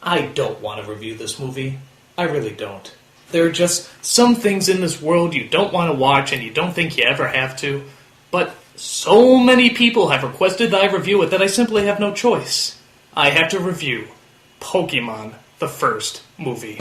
I don't want to review this movie. I really don't. There are just some things in this world you don't want to watch and you don't think you ever have to. But so many people have requested that I review it that I simply have no choice. I have to review Pokemon, the first movie.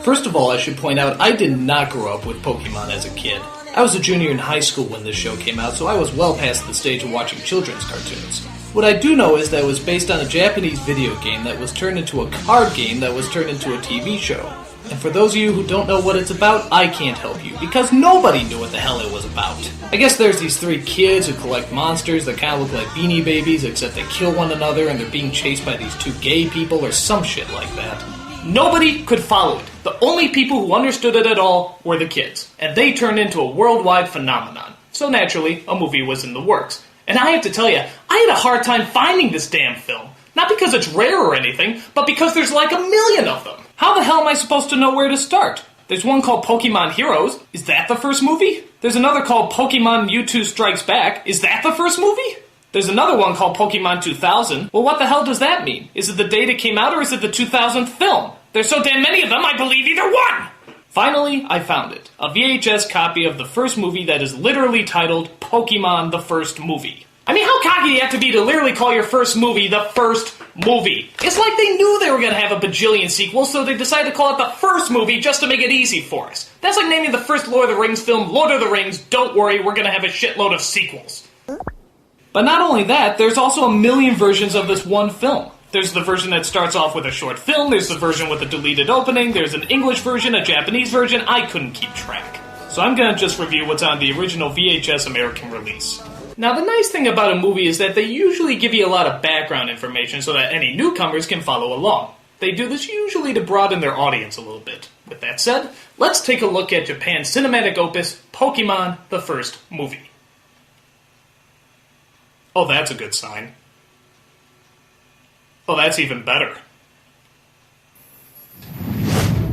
First of all, I should point out, I did not grow up with Pokemon as a kid. I was a junior in high school when this show came out, so I was well past the stage of watching children's cartoons. What I do know is that it was based on a Japanese video game that was turned into a card game that was turned into a TV show. And for those of you who don't know what it's about, I can't help you, because nobody knew what the hell it was about. I guess there's these three kids who collect monsters that kind of look like Beanie Babies, except they kill one another and they're being chased by these two gay people or some shit like that. Nobody could follow it. The only people who understood it at all were the kids, and they turned into a worldwide phenomenon. So naturally, a movie was in the works. And I have to tell you, I had a hard time finding this damn film. Not because it's rare or anything, but because there's like a million of them. How the hell am I supposed to know where to start? There's one called Pokemon Heroes. Is that the first movie? There's another called Pokemon Mewtwo Strikes Back. Is that the first movie? There's another one called Pokemon 2000. Well, what the hell does that mean? Is it the date it came out or is it the 2000th film? There's so damn many of them, I believe either one! Finally, I found it. A VHS copy of the first movie that is literally titled Pokemon the First Movie. I mean, how cocky do you have to be to literally call your first movie the first movie? It's like they knew they were going to have a bajillion sequels, so they decided to call it the first movie just to make it easy for us. That's like naming the first Lord of the Rings film Lord of the Rings, don't worry, we're going to have a shitload of sequels. But not only that, there's also a million versions of this one film. There's the version that starts off with a short film, there's the version with a deleted opening, there's an English version, a Japanese version, I couldn't keep track. So I'm going to just review what's on the original VHS American release. Now, the nice thing about a movie is that they usually give you a lot of background information so that any newcomers can follow along. They do this usually to broaden their audience a little bit. With that said, let's take a look at Japan's cinematic opus, Pokemon, the first movie. Oh, that's a good sign. Oh, that's even better.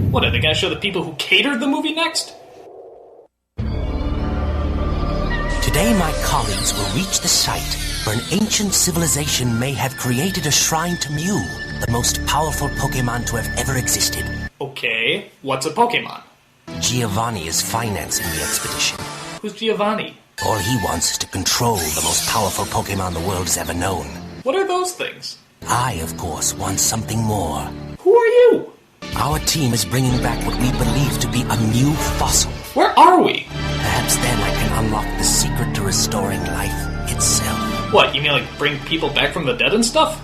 What, are they going to show the people who catered the movie next? Today my colleagues will reach the site where an ancient civilization may have created a shrine to Mew, the most powerful Pokemon to have ever existed. Okay, what's a Pokemon? Giovanni is financing the expedition. Who's Giovanni? All he wants is to control the most powerful Pokemon the world has ever known. What are those things? I, of course, want something more. Who are you? Our team is bringing back what we believe to be a Mew fossil. Where are we? Perhaps then I can unlock the secret to restoring life itself. What, you mean like bring people back from the dead and stuff?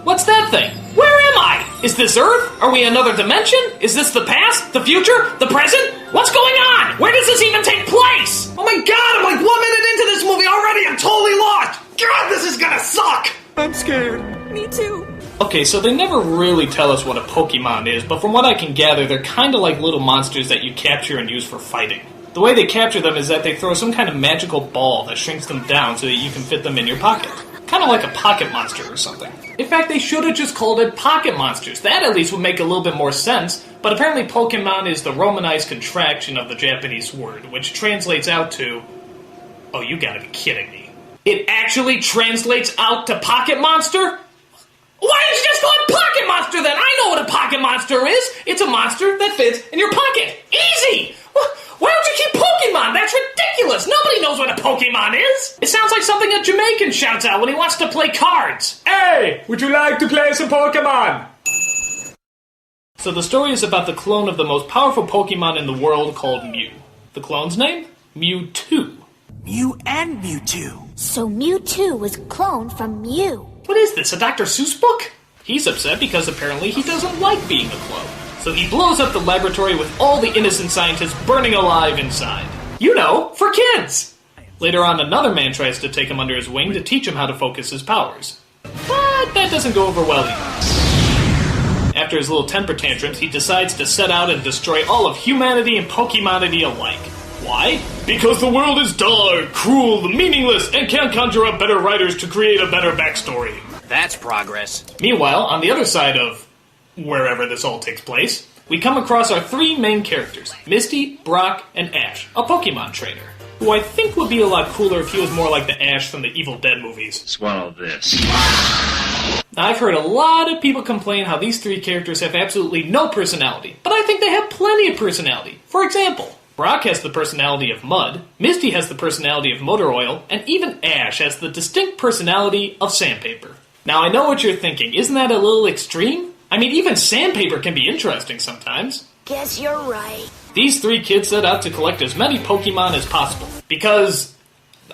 What's that thing? Where am I? Is this Earth? Are we in another dimension? Is this the past? The future? The present? What's going on? Where does this even take place? Oh my god, I'm like 1 minute into this movie already! I'm totally lost! God, this is gonna suck! I'm scared. Me too. Okay, so they never really tell us what a Pokemon is, but from what I can gather, they're kinda like little monsters that you capture and use for fighting. The way they capture them is that they throw some kind of magical ball that shrinks them down so that you can fit them in your pocket. Kind of like a pocket monster or something. In fact, they should have just called it Pocket Monsters. That at least would make a little bit more sense, but apparently Pokemon is the Romanized contraction of the Japanese word, which translates out to... Oh, you gotta be kidding me. It actually translates out to Pocket Monster? Why didn't you just call it Pocket Monster then? I know what a Pocket Monster is. It's a monster that fits in your pocket. Easy! Why don't you keep Pokemon? That's ridiculous! Nobody knows what a Pokemon is! It sounds like something a Jamaican shouts out when he wants to play cards. Hey, would you like to play some Pokemon? So the story is about the clone of the most powerful Pokemon in the world called Mew. The clone's name? Mewtwo. Mew and Mewtwo. So Mewtwo was cloned from Mew. What is this, a Dr. Seuss book? He's upset because apparently he doesn't like being a clone. So he blows up the laboratory with all the innocent scientists burning alive inside. You know, for kids! Later on, another man tries to take him under his wing to teach him how to focus his powers. But that doesn't go over well either. After his little temper tantrums, he decides to set out and destroy all of humanity and Pokemonity alike. Why? Because the world is dark, cruel, meaningless, and can't conjure up better writers to create a better backstory. That's progress. Meanwhile, on the other side of wherever this all takes place, we come across our three main characters, Misty, Brock, and Ash, a Pokemon trainer. who I think would be a lot cooler if he was more like the Ash from the Evil Dead movies. Swallow this. Now, I've heard a lot of people complain how these three characters have absolutely no personality, but I think they have plenty of personality. For example, Brock has the personality of mud, Misty has the personality of motor oil, and even Ash has the distinct personality of sandpaper. Now, I know what you're thinking. Isn't that a little extreme? I mean, even sandpaper can be interesting sometimes. Guess you're right. These three kids set out to collect as many Pokemon as possible, because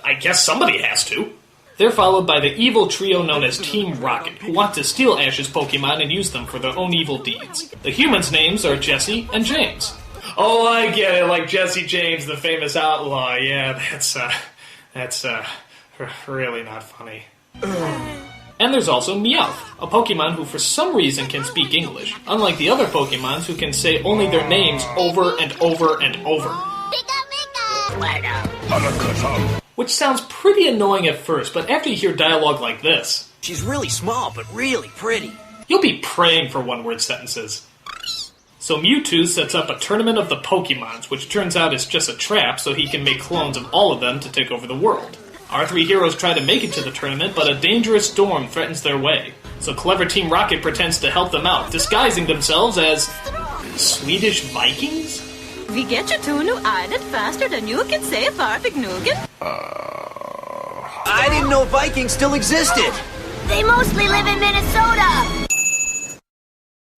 I guess somebody has to. They're followed by the evil trio known as Team Rocket, who want to steal Ash's Pokemon and use them for their own evil deeds. The humans' names are Jesse and James. Oh, I get it, like Jesse James, the famous outlaw. Yeah, that's really not funny. And there's also Meowth, a Pokemon who for some reason can speak English, unlike the other Pokemons who can say only their names over and over and over. Which sounds pretty annoying at first, but after you hear dialogue like this... She's really small, but really pretty. You'll be praying for one-word sentences. So Mewtwo sets up a tournament of the Pokemons, which turns out is just a trap so he can make clones of all of them to take over the world. Our three heroes try to make it to the tournament, but a dangerous storm threatens their way. So clever Team Rocket pretends to help them out, disguising themselves as... Swedish Vikings? Vi get you to nu island faster than you can say Farfignugan. I didn't know Vikings still existed. They mostly live in Minnesota.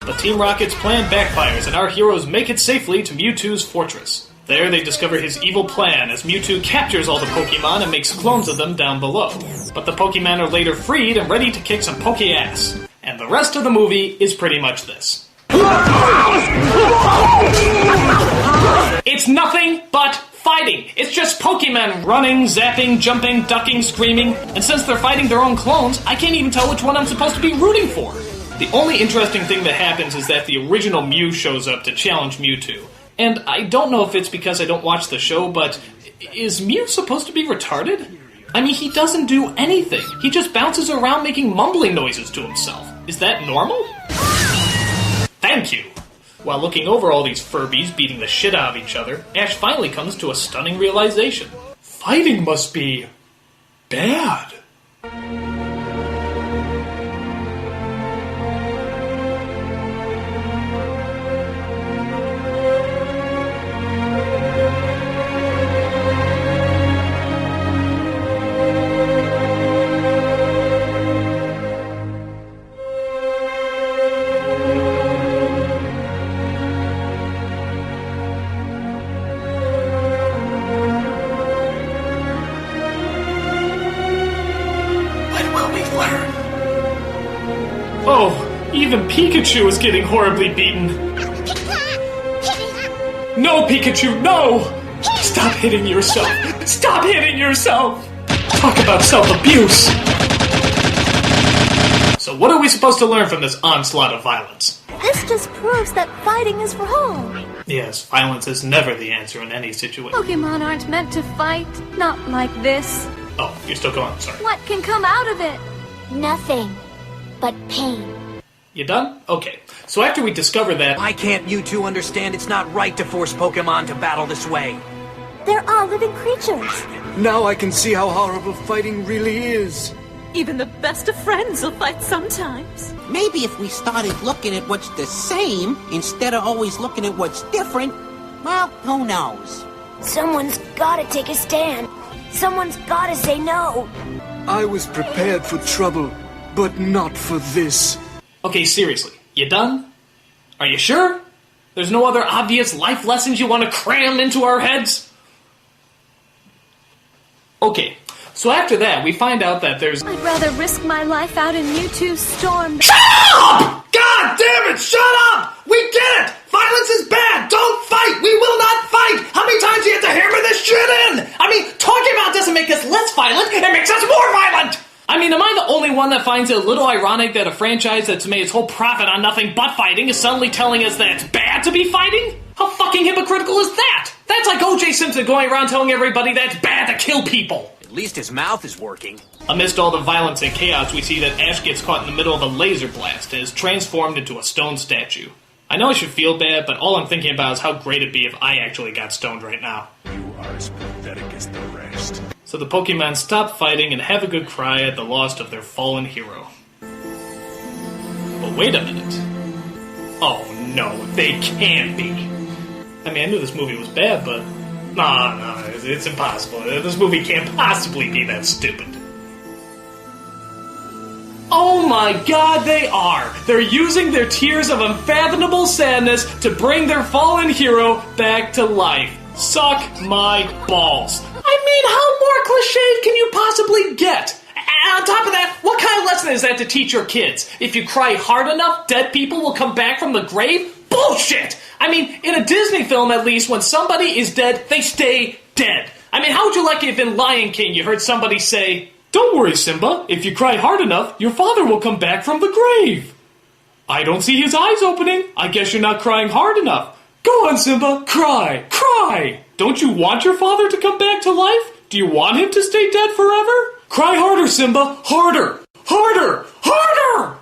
But Team Rocket's plan backfires, and our heroes make it safely to Mewtwo's fortress. There they discover his evil plan as Mewtwo captures all the Pokemon and makes clones of them down below. But the Pokemon are later freed and ready to kick some Poke-ass. And the rest of the movie is pretty much this. It's nothing but fighting. It's just Pokemon running, zapping, jumping, ducking, screaming. And since they're fighting their own clones, I can't even tell which one I'm supposed to be rooting for. The only interesting thing that happens is that the original Mew shows up to challenge Mewtwo. And I don't know if it's because I don't watch the show, but is Mew supposed to be retarded? I mean, he doesn't do anything. He just bounces around making mumbling noises to himself. Is that normal? Thank you! While looking over all these Furbies beating the shit out of each other, Ash finally comes to a stunning realization. Fighting must be... bad. Oh, even Pikachu is getting horribly beaten. No, Pikachu, no! Stop hitting yourself! Stop hitting yourself! Talk about self-abuse! So what are we supposed to learn from this onslaught of violence? This just proves that fighting is wrong. Yes, violence is never the answer in any situation. Pokemon aren't meant to fight. Not like this. Oh, you're still going, sorry. What can come out of it? Nothing but pain. You done? Okay. So after we discover that... Why can't you two understand it's not right to force Pokemon to battle this way? They're all living creatures. Now I can see how horrible fighting really is. Even the best of friends will fight sometimes. Maybe if we started looking at what's the same instead of always looking at what's different, well, who knows? Someone's gotta take a stand. Someone's gotta say no. I was prepared for trouble, but not for this. Okay, seriously, you done? Are you sure? There's no other obvious life lessons you want to cram into our heads? Okay, so after that, we find out that there's... I'd rather risk my life out in Mewtwo's storm. Shut up! God damn it, shut up! We get it! Violence is bad! Don't fight! We will not fight! How many times do you have to hammer this shit in? I mean, talking about doesn't make us less violent, it makes us more violent! I mean, am I the only one that finds it a little ironic that a franchise that's made its whole profit on nothing but fighting is suddenly telling us that it's bad to be fighting? How fucking hypocritical is that? That's like O.J. Simpson going around telling everybody that it's bad to kill people. At least his mouth is working. Amidst all the violence and chaos, we see that Ash gets caught in the middle of a laser blast and is transformed into a stone statue. I know I should feel bad, but all I'm thinking about is how great it'd be if I actually got stoned right now. You are as pathetic is the rest. So the Pokemon stop fighting and have a good cry at the loss of their fallen hero. But wait a minute. Oh no, they can't be. I mean, I knew this movie was bad, but... No, it's impossible. This movie can't possibly be that stupid. Oh my god, they are! They're using their tears of unfathomable sadness to bring their fallen hero back to life. Suck my balls. I mean, how more cliched can you possibly get? And on top of that, what kind of lesson is that to teach your kids? If you cry hard enough, dead people will come back from the grave? Bullshit! I mean, in a Disney film at least, when somebody is dead, they stay dead. I mean, how would you like it if in Lion King you heard somebody say, "Don't worry, Simba, if you cry hard enough, your father will come back from the grave." I don't see his eyes opening. I guess you're not crying hard enough. Go on, Simba, cry, cry! Don't you want your father to come back to life? Do you want him to stay dead forever? Cry harder, Simba, harder, harder, harder!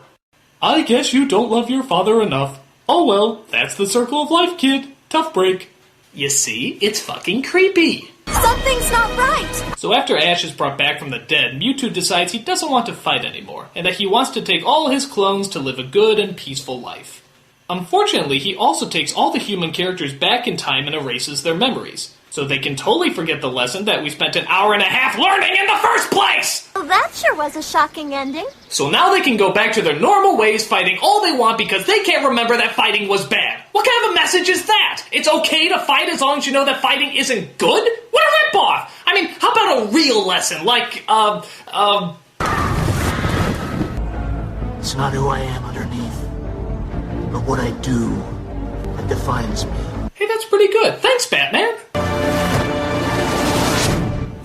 I guess you don't love your father enough. Oh well, that's the circle of life, kid. Tough break. You see, it's fucking creepy. Something's not right! So after Ash is brought back from the dead, Mewtwo decides he doesn't want to fight anymore, and that he wants to take all his clones to live a good and peaceful life. Unfortunately, he also takes all the human characters back in time and erases their memories, so they can totally forget the lesson that we spent an hour and a half learning in the first place! Well, that sure was a shocking ending. So now they can go back to their normal ways, fighting all they want because they can't remember that fighting was bad. What kind of a message is that? It's okay to fight as long as you know that fighting isn't good? What a ripoff! I mean, how about a real lesson, like, It's not who I am underneath, but what I do that defines me. Hey, that's pretty good. Thanks, Batman.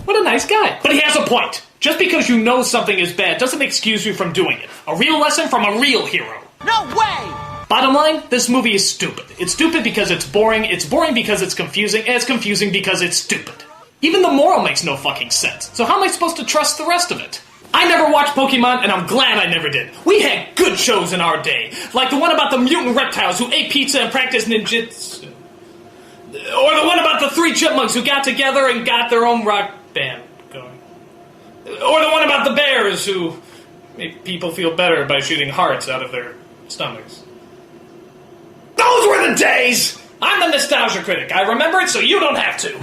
What a nice guy. But he has a point. Just because you know something is bad doesn't excuse you from doing it. A real lesson from a real hero. No way! Bottom line, this movie is stupid. It's stupid because it's boring because it's confusing, and it's confusing because it's stupid. Even the moral makes no fucking sense. So how am I supposed to trust the rest of it? I never watched Pokemon, and I'm glad I never did. We had good shows in our day. Like the one about the mutant reptiles who ate pizza and practiced ninjutsu. Or the one about the 3 chipmunks who got together and got their own rock band going. Or the one about the bears who make people feel better by shooting hearts out of their stomachs. Those were the days! I'm the nostalgia critic. I remember it so you don't have to.